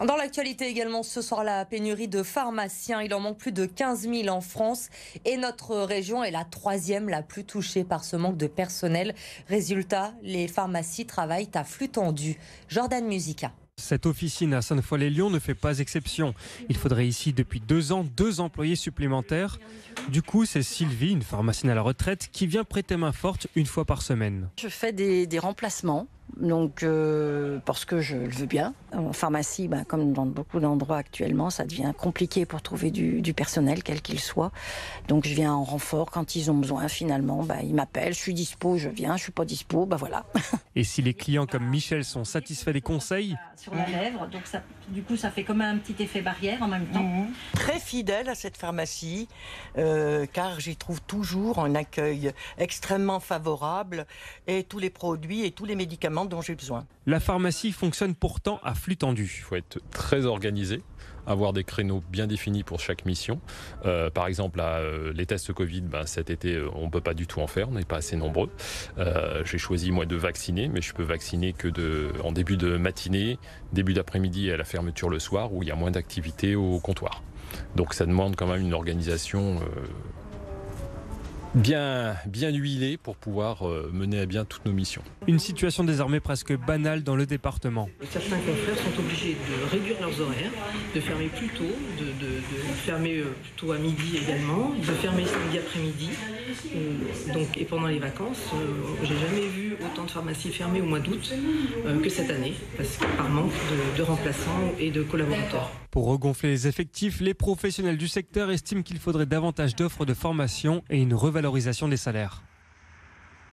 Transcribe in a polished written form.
Dans l'actualité également, ce soir, la pénurie de pharmaciens. Il en manque plus de 15 000 en France et notre région est la troisième la plus touchée par ce manque de personnel. Résultat, les pharmacies travaillent à flux tendu. Jordan Musica. Cette officine à Sainte-Foy-les-Lyons ne fait pas exception. Il faudrait ici depuis 2 ans 2 employés supplémentaires. Du coup, c'est Sylvie, une pharmacienne à la retraite, qui vient prêter main forte une fois par semaine. Je fais des remplacements, donc parce que je le veux bien. En pharmacie, comme dans beaucoup d'endroits actuellement, ça devient compliqué pour trouver du personnel, quel qu'il soit. Donc je viens en renfort quand ils ont besoin. Finalement, ils m'appellent, je suis dispo, je viens, je suis pas dispo, voilà. Et si les clients comme Michel sont satisfaits des conseils, sur la lèvre, donc du coup ça fait comme un petit effet barrière en même temps. Très fidèle à cette pharmacie, car j'y trouve toujours un accueil extrêmement favorable et tous les produits et tous les médicaments dont j'ai besoin. la pharmacie fonctionne pourtant à flux tendu. Il faut être très organisé, avoir des créneaux bien définis pour chaque mission. Par exemple, les tests Covid, cet été, on ne peut pas du tout en faire, on n'est pas assez nombreux. J'ai choisi, moi, de vacciner, mais je peux vacciner en début de matinée, début d'après-midi et à la fermeture le soir, où il y a moins d'activité au comptoir. Donc ça demande quand même une organisation bien huilée pour pouvoir mener à bien toutes nos missions. Une situation désormais presque banale dans le département. Certains confrères sont obligés de réduire leurs horaires, de fermer plus tôt, de fermer plutôt à midi également, de fermer samedi après-midi. Et pendant les vacances, j'ai jamais vu autant de pharmacies fermées au mois d'août que cette année, par manque de remplaçants et de collaborateurs. Pour regonfler les effectifs, les professionnels du secteur estiment qu'il faudrait davantage d'offres de formation et une revalorisation des salaires.